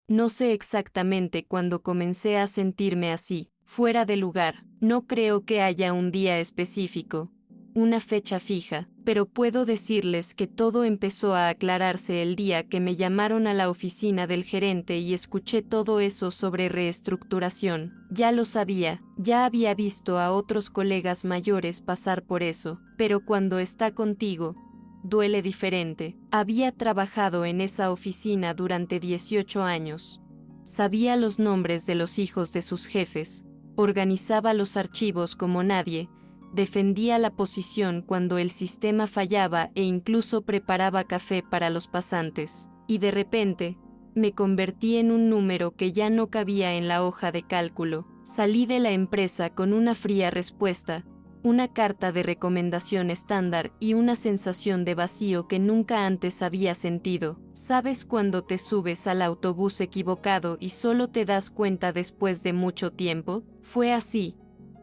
No sé exactamente cuándo comencé a sentirme así, fuera de lugar. No creo que haya un día específico, una fecha fija, pero puedo decirles que todo empezó a aclararse el día que me llamaron a la oficina del gerente y escuché todo eso sobre reestructuración. Ya lo sabía, ya había visto a otros colegas mayores pasar por eso, pero cuando está contigo, duele diferente. Había trabajado en esa oficina durante 18 años. Sabía los nombres de los hijos de sus jefes, organizaba los archivos como nadie, defendía la posición cuando el sistema fallaba e incluso preparaba café para los pasantes. Y de repente, me convertí en un número que ya no cabía en la hoja de cálculo. Salí de la empresa con una fría respuesta, una carta de recomendación estándar y una sensación de vacío que nunca antes había sentido. ¿Sabes cuando te subes al autobús equivocado y solo te das cuenta después de mucho tiempo? Fue así.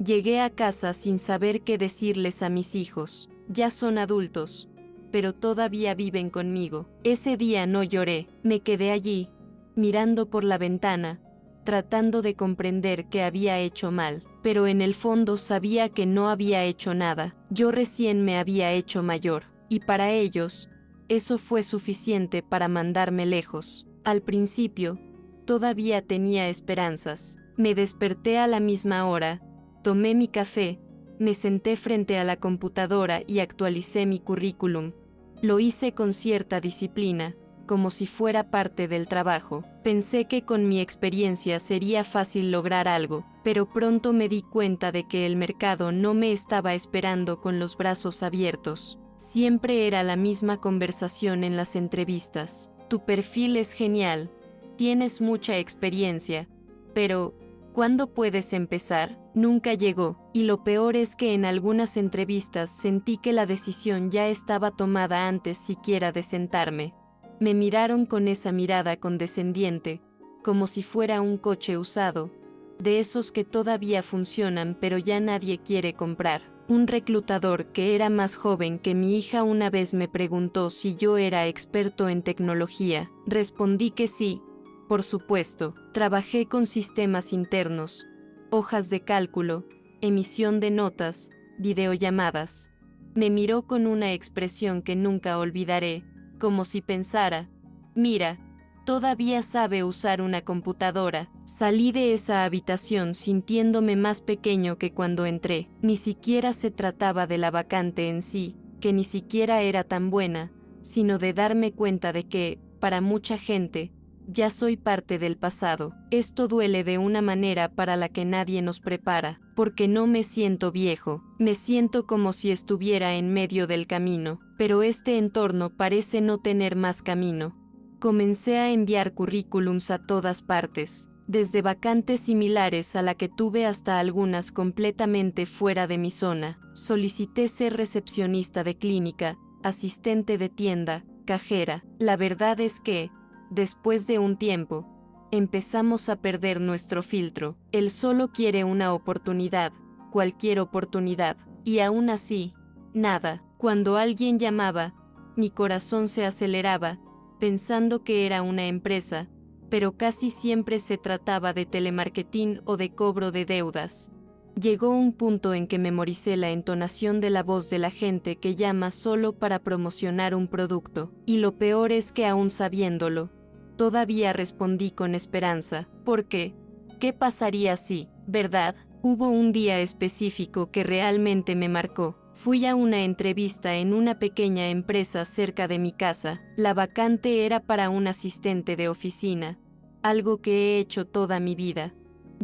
Llegué a casa sin saber qué decirles a mis hijos. Ya son adultos, pero todavía viven conmigo. Ese día no lloré, me quedé allí, mirando por la ventana, tratando de comprender qué había hecho mal, pero en el fondo sabía que no había hecho nada. Yo recién me había hecho mayor, y para ellos, eso fue suficiente para mandarme lejos. Al principio, todavía tenía esperanzas. Me desperté a la misma hora, tomé mi café, me senté frente a la computadora y actualicé mi currículum. Lo hice con cierta disciplina, como si fuera parte del trabajo. Pensé que con mi experiencia sería fácil lograr algo, pero pronto me di cuenta de que el mercado no me estaba esperando con los brazos abiertos. Siempre era la misma conversación en las entrevistas. Tu perfil es genial, tienes mucha experiencia, pero ¿cuándo puedes empezar? Nunca llegó, y lo peor es que en algunas entrevistas sentí que la decisión ya estaba tomada antes siquiera de sentarme. Me miraron con esa mirada condescendiente, como si fuera un coche usado, de esos que todavía funcionan pero ya nadie quiere comprar. Un reclutador que era más joven que mi hija una vez me preguntó si yo era experto en tecnología. Respondí que sí, por supuesto. Trabajé con sistemas internos, hojas de cálculo, emisión de notas, videollamadas. Me miró con una expresión que nunca olvidaré, como si pensara, mira, todavía sabe usar una computadora. Salí de esa habitación sintiéndome más pequeño que cuando entré. Ni siquiera se trataba de la vacante en sí, que ni siquiera era tan buena, sino de darme cuenta de que, para mucha gente, ya soy parte del pasado. Esto duele de una manera para la que nadie nos prepara, porque no me siento viejo, me siento como si estuviera en medio del camino, pero este entorno parece no tener más camino. Comencé a enviar currículums a todas partes, desde vacantes similares a la que tuve hasta algunas completamente fuera de mi zona. Solicité ser recepcionista de clínica, asistente de tienda, cajera. La verdad es que, después de un tiempo, empezamos a perder nuestro filtro. Él solo quiere una oportunidad, cualquier oportunidad, y aún así, nada. Cuando alguien llamaba, mi corazón se aceleraba, pensando que era una empresa, pero casi siempre se trataba de telemarketing o de cobro de deudas. Llegó un punto en que memoricé la entonación de la voz de la gente que llama solo para promocionar un producto, y lo peor es que aún sabiéndolo, todavía respondí con esperanza, porque, ¿qué pasaría si, verdad? Hubo un día específico que realmente me marcó. Fui a una entrevista en una pequeña empresa cerca de mi casa. La vacante era para un asistente de oficina, algo que he hecho toda mi vida.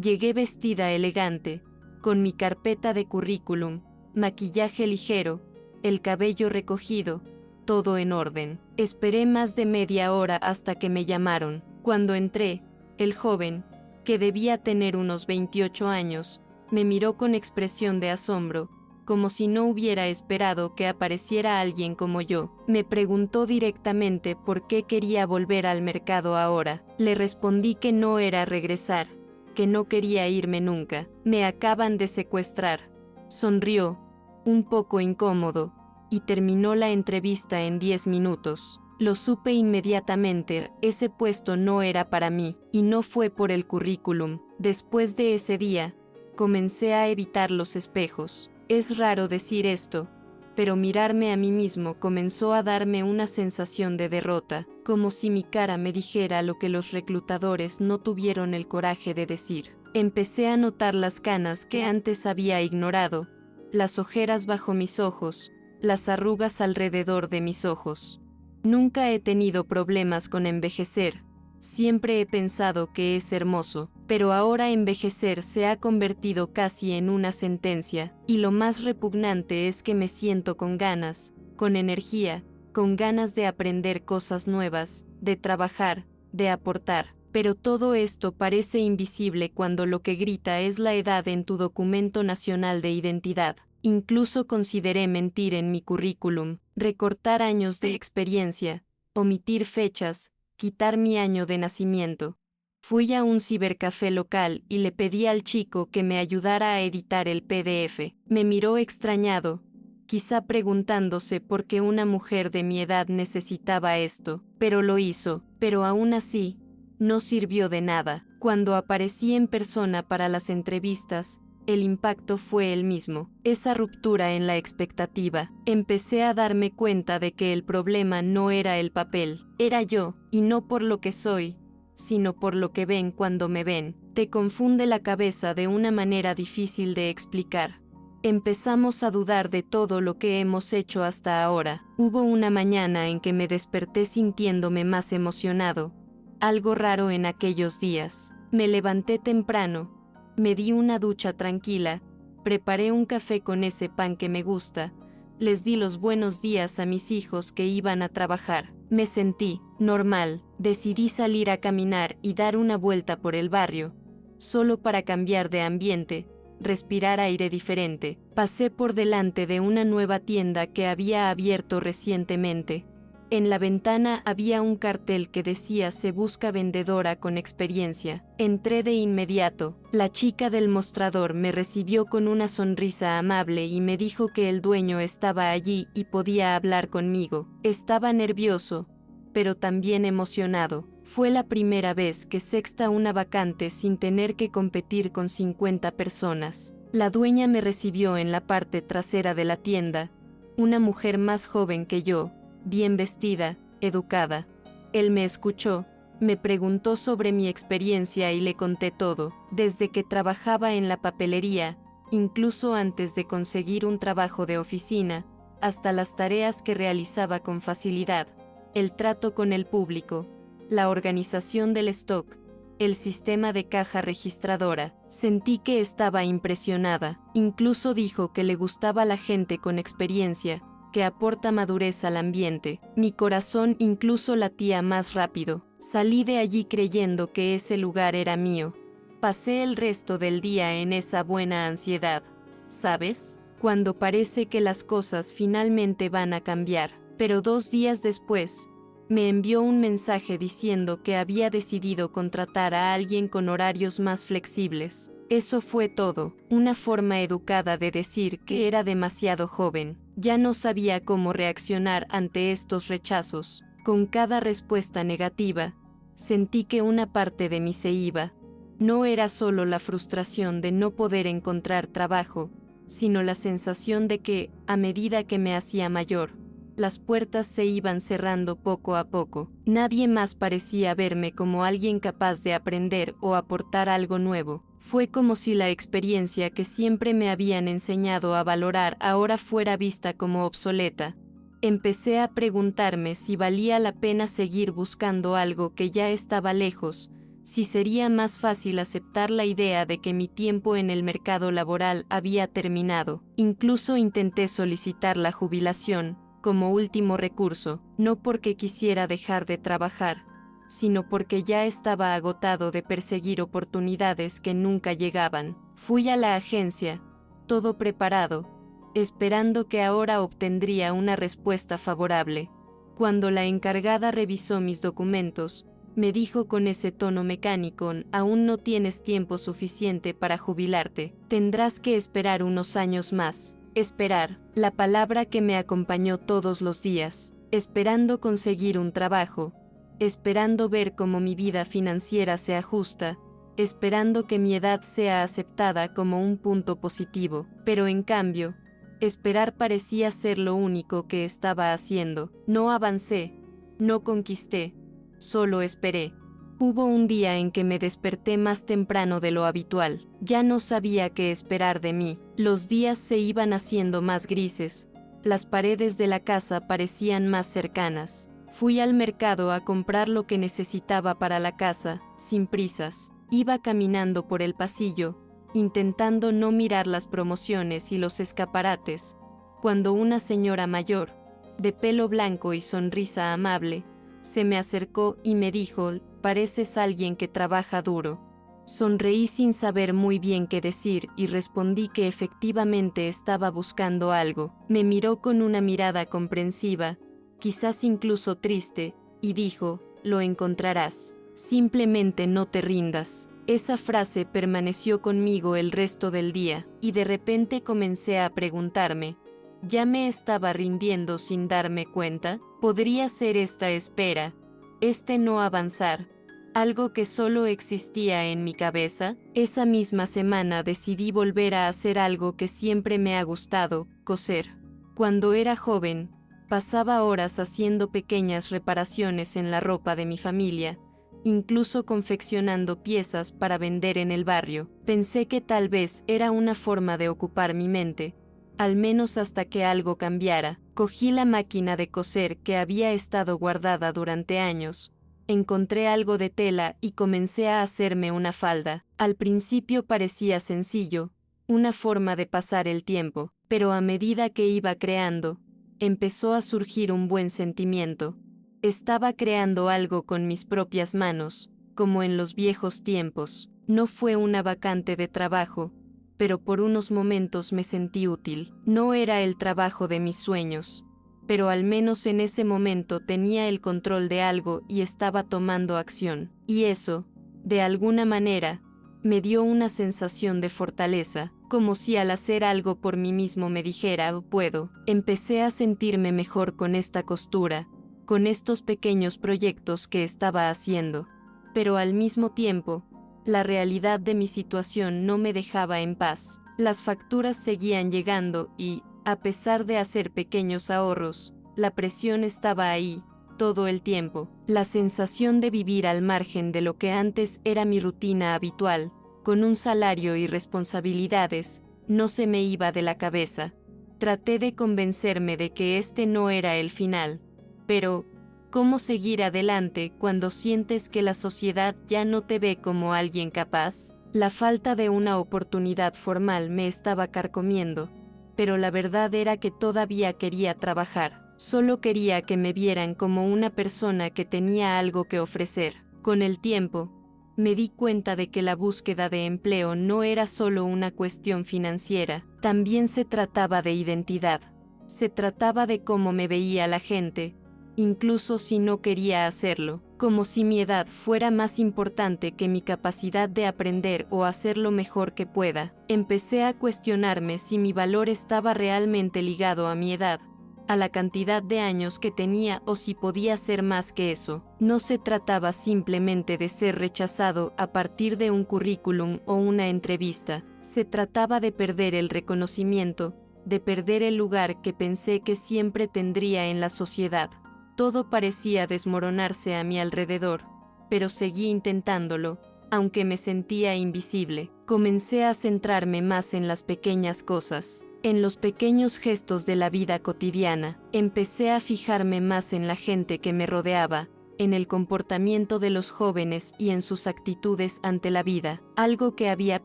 Llegué vestida elegante, con mi carpeta de currículum, maquillaje ligero, el cabello recogido, todo en orden. Esperé más de media hora hasta que me llamaron. Cuando entré, el joven, que debía tener unos 28 años, me miró con expresión de asombro, como si no hubiera esperado que apareciera alguien como yo. Me preguntó directamente por qué quería volver al mercado ahora. Le respondí que no era regresar, que no quería irme nunca. Me acaban de secuestrar. Sonrió, un poco incómodo, y terminó la entrevista en 10 minutos. Lo supe inmediatamente, ese puesto no era para mí, y no fue por el currículum. Después de ese día, comencé a evitar los espejos. Es raro decir esto, pero mirarme a mí mismo comenzó a darme una sensación de derrota, como si mi cara me dijera lo que los reclutadores no tuvieron el coraje de decir. Empecé a notar las canas que antes había ignorado, las ojeras bajo mis ojos, las arrugas alrededor de mis ojos. Nunca he tenido problemas con envejecer, siempre he pensado que es hermoso, pero ahora envejecer se ha convertido casi en una sentencia, y lo más repugnante es que me siento con ganas, con energía, con ganas de aprender cosas nuevas, de trabajar, de aportar. Pero todo esto parece invisible cuando lo que grita es la edad en tu documento nacional de identidad. Incluso consideré mentir en mi currículum, recortar años de experiencia, omitir fechas, quitar mi año de nacimiento. Fui a un cibercafé local y le pedí al chico que me ayudara a editar el PDF. Me miró extrañado, quizá preguntándose por qué una mujer de mi edad necesitaba esto, pero lo hizo. Pero aún así, no sirvió de nada. Cuando aparecí en persona para las entrevistas, el impacto fue el mismo, esa ruptura en la expectativa. Empecé a darme cuenta de que el problema no era el papel, era yo, y no por lo que soy, sino por lo que ven cuando me ven. Te confunde la cabeza de una manera difícil de explicar. Empezamos a dudar de todo lo que hemos hecho hasta ahora. Hubo una mañana en que me desperté sintiéndome más emocionado. Algo raro en aquellos días. Me levanté temprano, me di una ducha tranquila, preparé un café con ese pan que me gusta, les di los buenos días a mis hijos que iban a trabajar. Me sentí normal, decidí salir a caminar y dar una vuelta por el barrio, solo para cambiar de ambiente, respirar aire diferente. Pasé por delante de una nueva tienda que había abierto recientemente. En la ventana había un cartel que decía "Se busca vendedora con experiencia". Entré de inmediato. La chica del mostrador me recibió con una sonrisa amable y me dijo que el dueño estaba allí y podía hablar conmigo. Estaba nervioso, pero también emocionado. Fue la primera vez que sexta una vacante sin tener que competir con 50 personas. La dueña me recibió en la parte trasera de la tienda, una mujer más joven que yo, bien vestida, educada. Él me escuchó, me preguntó sobre mi experiencia y le conté todo, desde que trabajaba en la papelería, incluso antes de conseguir un trabajo de oficina, hasta las tareas que realizaba con facilidad, el trato con el público, la organización del stock, el sistema de caja registradora. Sentí que estaba impresionada. Incluso dijo que le gustaba la gente con experiencia, que aporta madurez al ambiente. Mi corazón incluso latía más rápido. Salí de allí creyendo que ese lugar era mío. Pasé el resto del día en esa buena ansiedad. ¿Sabes? Cuando parece que las cosas finalmente van a cambiar. Pero 2 días después, me envió un mensaje diciendo que había decidido contratar a alguien con horarios más flexibles. Eso fue todo, una forma educada de decir que era demasiado joven. Ya no sabía cómo reaccionar ante estos rechazos. Con cada respuesta negativa, sentí que una parte de mí se iba. No era solo la frustración de no poder encontrar trabajo, sino la sensación de que, a medida que me hacía mayor, las puertas se iban cerrando poco a poco. Nadie más parecía verme como alguien capaz de aprender o aportar algo nuevo. Fue como si la experiencia que siempre me habían enseñado a valorar ahora fuera vista como obsoleta. Empecé a preguntarme si valía la pena seguir buscando algo que ya estaba lejos, si sería más fácil aceptar la idea de que mi tiempo en el mercado laboral había terminado. Incluso intenté solicitar la jubilación, como último recurso, no porque quisiera dejar de trabajar, sino porque ya estaba agotado de perseguir oportunidades que nunca llegaban. Fui a la agencia, todo preparado, esperando que ahora obtendría una respuesta favorable. Cuando la encargada revisó mis documentos, me dijo con ese tono mecánico: "Aún no tienes tiempo suficiente para jubilarte, tendrás que esperar unos años más". Esperar, la palabra que me acompañó todos los días. esperando conseguir un trabajo, esperando ver cómo mi vida financiera se ajusta, esperando que mi edad sea aceptada como un punto positivo, pero en cambio, esperar parecía ser lo único que estaba haciendo. No avancé, no conquisté, solo esperé. Hubo un día en que me desperté más temprano de lo habitual. Ya no sabía qué esperar de mí. Los días se iban haciendo más grises. Las paredes de la casa parecían más cercanas. Fui al mercado a comprar lo que necesitaba para la casa, sin prisas. Iba caminando por el pasillo, intentando no mirar las promociones y los escaparates, cuando una señora mayor, de pelo blanco y sonrisa amable, se me acercó y me dijo: «Pareces alguien que trabaja duro». Sonreí sin saber muy bien qué decir y respondí que efectivamente estaba buscando algo. Me miró con una mirada comprensiva, quizás incluso triste, y dijo: «Lo encontrarás. Simplemente no te rindas». Esa frase permaneció conmigo el resto del día, y de repente comencé a preguntarme, ¿ya me estaba rindiendo sin darme cuenta? ¿Podría ser esta espera, este no avanzar, algo que solo existía en mi cabeza? Esa misma semana decidí volver a hacer algo que siempre me ha gustado: coser. Cuando era joven, pasaba horas haciendo pequeñas reparaciones en la ropa de mi familia, incluso confeccionando piezas para vender en el barrio. Pensé que tal vez era una forma de ocupar mi mente, al menos hasta que algo cambiara. Cogí la máquina de coser que había estado guardada durante años, encontré algo de tela y comencé a hacerme una falda. Al principio parecía sencillo, una forma de pasar el tiempo, pero a medida que iba creando, empezó a surgir un buen sentimiento. Estaba creando algo con mis propias manos, como en los viejos tiempos. No fue una vacante de trabajo, pero por unos momentos me sentí útil. No era el trabajo de mis sueños, pero al menos en ese momento tenía el control de algo y estaba tomando acción. Y eso, de alguna manera, me dio una sensación de fortaleza, como si al hacer algo por mí mismo me dijera: «Puedo». Empecé a sentirme mejor con esta costura, con estos pequeños proyectos que estaba haciendo. Pero al mismo tiempo, la realidad de mi situación no me dejaba en paz. Las facturas seguían llegando y, a pesar de hacer pequeños ahorros, la presión estaba ahí, todo el tiempo. La sensación de vivir al margen de lo que antes era mi rutina habitual, con un salario y responsabilidades, no se me iba de la cabeza. Traté de convencerme de que este no era el final. Pero, ¿cómo seguir adelante cuando sientes que la sociedad ya no te ve como alguien capaz? La falta de una oportunidad formal me estaba carcomiendo, pero la verdad era que todavía quería trabajar. Solo quería que me vieran como una persona que tenía algo que ofrecer. Con el tiempo, me di cuenta de que la búsqueda de empleo no era solo una cuestión financiera, también se trataba de identidad. Se trataba de cómo me veía la gente, incluso si no quería hacerlo, como si mi edad fuera más importante que mi capacidad de aprender o hacer lo mejor que pueda. Empecé a cuestionarme si mi valor estaba realmente ligado a mi edad, a la cantidad de años que tenía o si podía ser más que eso. No se trataba simplemente de ser rechazado a partir de un currículum o una entrevista, se trataba de perder el reconocimiento, de perder el lugar que pensé que siempre tendría en la sociedad. Todo parecía desmoronarse a mi alrededor, pero seguí intentándolo, aunque me sentía invisible. Comencé a centrarme más en las pequeñas cosas, en los pequeños gestos de la vida cotidiana. Empecé a fijarme más en la gente que me rodeaba, en el comportamiento de los jóvenes y en sus actitudes ante la vida, algo que había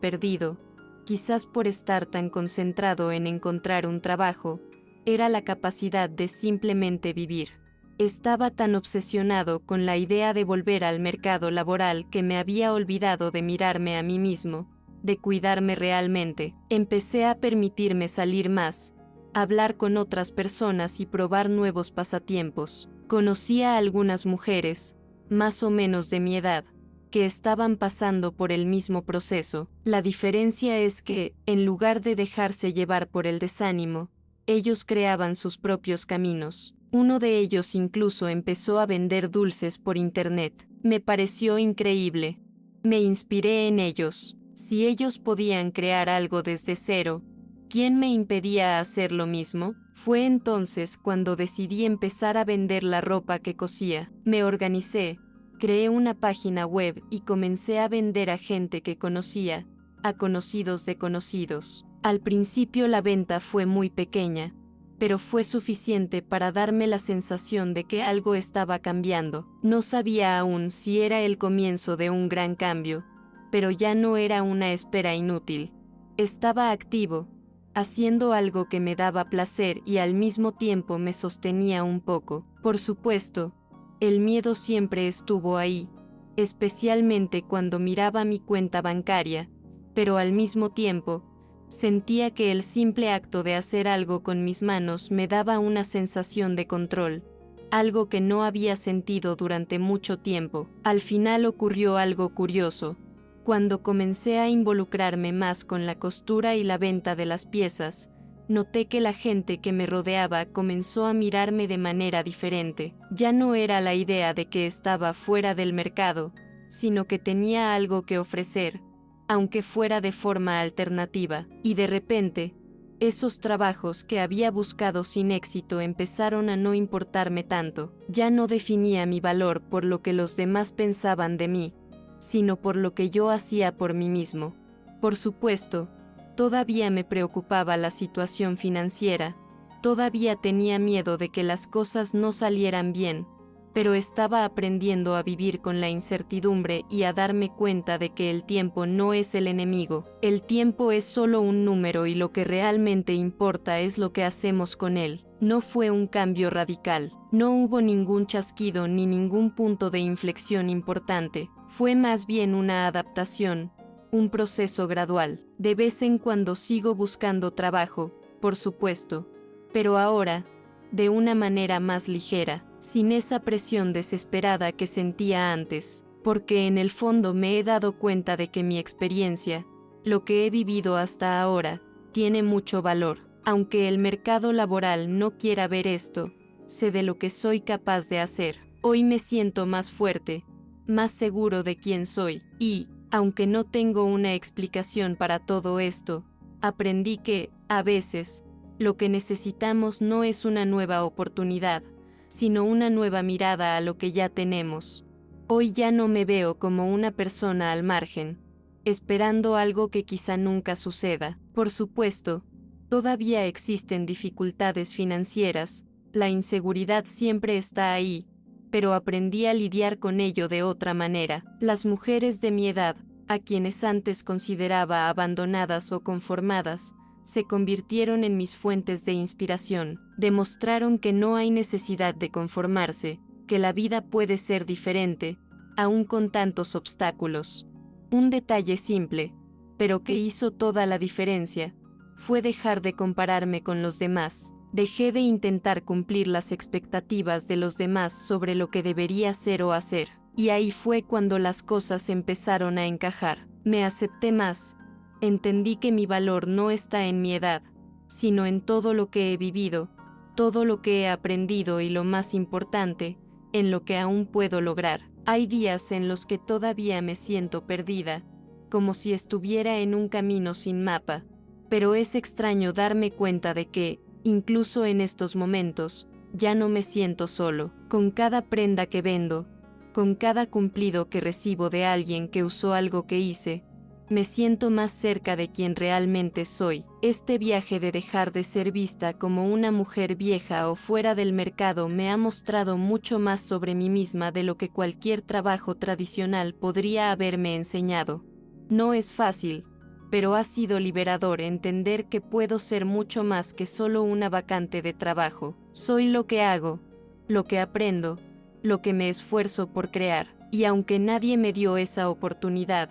perdido, quizás por estar tan concentrado en encontrar un trabajo, era la capacidad de simplemente vivir. Estaba tan obsesionado con la idea de volver al mercado laboral que me había olvidado de mirarme a mí mismo, de cuidarme realmente. Empecé a permitirme salir más, hablar con otras personas y probar nuevos pasatiempos. Conocí a algunas mujeres, más o menos de mi edad, que estaban pasando por el mismo proceso. La diferencia es que, en lugar de dejarse llevar por el desánimo, ellos creaban sus propios caminos. Uno de ellos incluso empezó a vender dulces por internet. Me pareció increíble. Me inspiré en ellos. Si ellos podían crear algo desde cero, ¿quién me impedía hacer lo mismo? Fue entonces cuando decidí empezar a vender la ropa que cosía. Me organicé, creé una página web y comencé a vender a gente que conocía, a conocidos de conocidos. Al principio la venta fue muy pequeña, pero fue suficiente para darme la sensación de que algo estaba cambiando. No sabía aún si era el comienzo de un gran cambio, pero ya no era una espera inútil. Estaba activo, haciendo algo que me daba placer y al mismo tiempo me sostenía un poco. Por supuesto, el miedo siempre estuvo ahí, especialmente cuando miraba mi cuenta bancaria, pero al mismo tiempo, sentía que el simple acto de hacer algo con mis manos me daba una sensación de control, algo que no había sentido durante mucho tiempo. Al final ocurrió algo curioso. Cuando comencé a involucrarme más con la costura y la venta de las piezas, noté que la gente que me rodeaba comenzó a mirarme de manera diferente. Ya no era la idea de que estaba fuera del mercado, sino que tenía algo que ofrecer, aunque fuera de forma alternativa, y de repente, esos trabajos que había buscado sin éxito empezaron a no importarme tanto. Ya no definía mi valor por lo que los demás pensaban de mí, sino por lo que yo hacía por mí mismo. Por supuesto, todavía me preocupaba la situación financiera, todavía tenía miedo de que las cosas no salieran bien, pero estaba aprendiendo a vivir con la incertidumbre y a darme cuenta de que el tiempo no es el enemigo. El tiempo es solo un número y lo que realmente importa es lo que hacemos con él. No fue un cambio radical, no hubo ningún chasquido ni ningún punto de inflexión importante, fue más bien una adaptación, un proceso gradual. De vez en cuando sigo buscando trabajo, por supuesto, pero ahora, de una manera más ligera, sin esa presión desesperada que sentía antes, porque en el fondo me he dado cuenta de que mi experiencia, lo que he vivido hasta ahora, tiene mucho valor. Aunque el mercado laboral no quiera ver esto, sé de lo que soy capaz de hacer. Hoy me siento más fuerte, más seguro de quién soy, y, aunque no tengo una explicación para todo esto, aprendí que, a veces, lo que necesitamos no es una nueva oportunidad, sino una nueva mirada a lo que ya tenemos. Hoy ya no me veo como una persona al margen, esperando algo que quizá nunca suceda. Por supuesto, todavía existen dificultades financieras, la inseguridad siempre está ahí, pero aprendí a lidiar con ello de otra manera. Las mujeres de mi edad, a quienes antes consideraba abandonadas o conformadas, se convirtieron en mis fuentes de inspiración. Demostraron que no hay necesidad de conformarse, que la vida puede ser diferente, aún con tantos obstáculos. Un detalle simple, pero que hizo toda la diferencia, fue dejar de compararme con los demás. Dejé de intentar cumplir las expectativas de los demás sobre lo que debería ser o hacer. Y ahí fue cuando las cosas empezaron a encajar. Me acepté más. Entendí que mi valor no está en mi edad, sino en todo lo que he vivido, todo lo que he aprendido y lo más importante, en lo que aún puedo lograr. Hay días en los que todavía me siento perdida, como si estuviera en un camino sin mapa, pero es extraño darme cuenta de que, incluso en estos momentos, ya no me siento solo. Con cada prenda que vendo, con cada cumplido que recibo de alguien que usó algo que hice, me siento más cerca de quien realmente soy. Este viaje de dejar de ser vista como una mujer vieja o fuera del mercado me ha mostrado mucho más sobre mí misma de lo que cualquier trabajo tradicional podría haberme enseñado. No es fácil, pero ha sido liberador entender que puedo ser mucho más que solo una vacante de trabajo. Soy lo que hago, lo que aprendo, lo que me esfuerzo por crear. Y aunque nadie me dio esa oportunidad,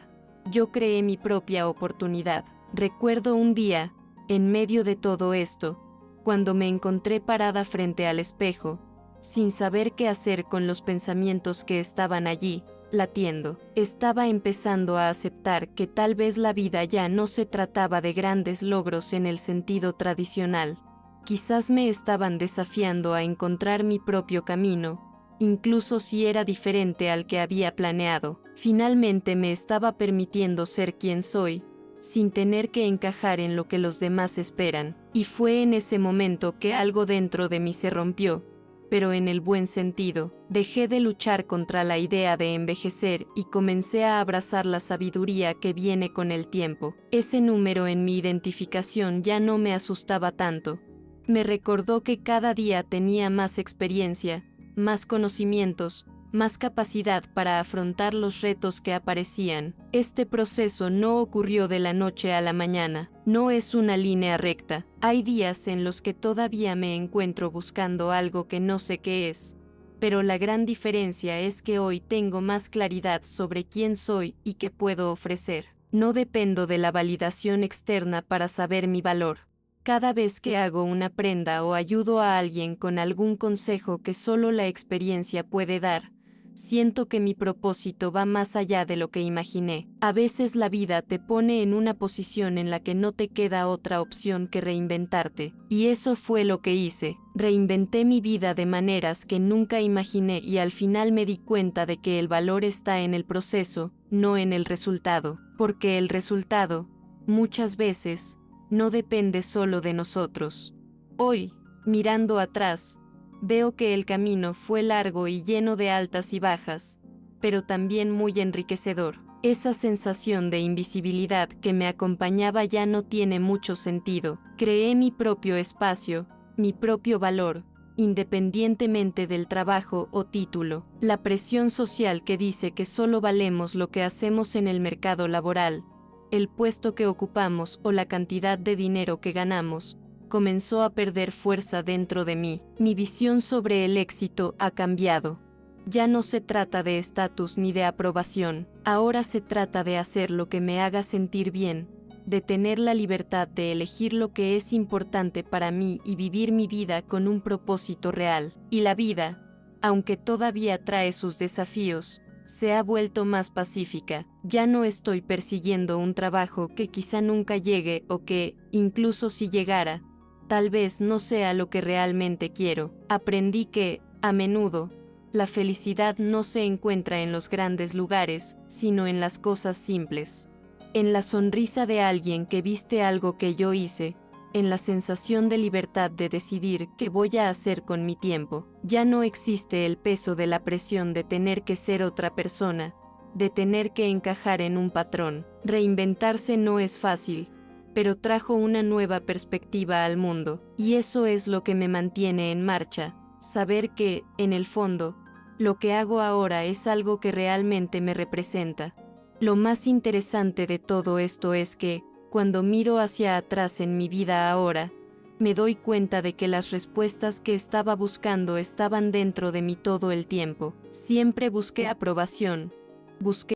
yo creé mi propia oportunidad. Recuerdo un día, en medio de todo esto, cuando me encontré parada frente al espejo, sin saber qué hacer con los pensamientos que estaban allí, latiendo. Estaba empezando a aceptar que tal vez la vida ya no se trataba de grandes logros en el sentido tradicional, Quizás me estaban desafiando a encontrar mi propio camino, incluso si era diferente al que había planeado. Finalmente me estaba permitiendo ser quien soy, sin tener que encajar en lo que los demás esperan. Y fue en ese momento que algo dentro de mí se rompió, pero en el buen sentido. Dejé de luchar contra la idea de envejecer y comencé a abrazar la sabiduría que viene con el tiempo. Ese número en mi identificación ya no me asustaba tanto. Me recordó que cada día tenía más experiencia, más conocimientos, más capacidad para afrontar los retos que aparecían. Este proceso no ocurrió de la noche a la mañana, no es una línea recta. Hay días en los que todavía me encuentro buscando algo que no sé qué es, pero la gran diferencia es que hoy tengo más claridad sobre quién soy y qué puedo ofrecer. No dependo de la validación externa para saber mi valor. Cada vez que hago una prenda o ayudo a alguien con algún consejo que solo la experiencia puede dar, siento que mi propósito va más allá de lo que imaginé. A veces la vida te pone en una posición en la que no te queda otra opción que reinventarte, y eso fue lo que hice. Reinventé mi vida de maneras que nunca imaginé y al final me di cuenta de que el valor está en el proceso, no en el resultado, porque el resultado, muchas veces, no depende solo de nosotros. Hoy, mirando atrás, veo que el camino fue largo y lleno de altas y bajas, pero también muy enriquecedor. Esa sensación de invisibilidad que me acompañaba ya no tiene mucho sentido. Creé mi propio espacio, mi propio valor, independientemente del trabajo o título. La presión social que dice que solo valemos lo que hacemos en el mercado laboral, el puesto que ocupamos o la cantidad de dinero que ganamos, comenzó a perder fuerza dentro de mí. Mi visión sobre el éxito ha cambiado. Ya no se trata de estatus ni de aprobación, ahora se trata de hacer lo que me haga sentir bien, de tener la libertad de elegir lo que es importante para mí y vivir mi vida con un propósito real. Y la vida, aunque todavía trae sus desafíos, se ha vuelto más pacífica. Ya no estoy persiguiendo un trabajo que quizá nunca llegue o que, incluso si llegara, tal vez no sea lo que realmente quiero. Aprendí que, a menudo, la felicidad no se encuentra en los grandes lugares, sino en las cosas simples. En la sonrisa de alguien que viste algo que yo hice, en la sensación de libertad de decidir qué voy a hacer con mi tiempo. Ya no existe el peso de la presión de tener que ser otra persona, de tener que encajar en un patrón. Reinventarse no es fácil, pero trajo una nueva perspectiva al mundo, y eso es lo que me mantiene en marcha, saber que, en el fondo, lo que hago ahora es algo que realmente me representa. Lo más interesante de todo esto es que, cuando miro hacia atrás en mi vida ahora, me doy cuenta de que las respuestas que estaba buscando estaban dentro de mí todo el tiempo. Siempre busqué aprobación, busqué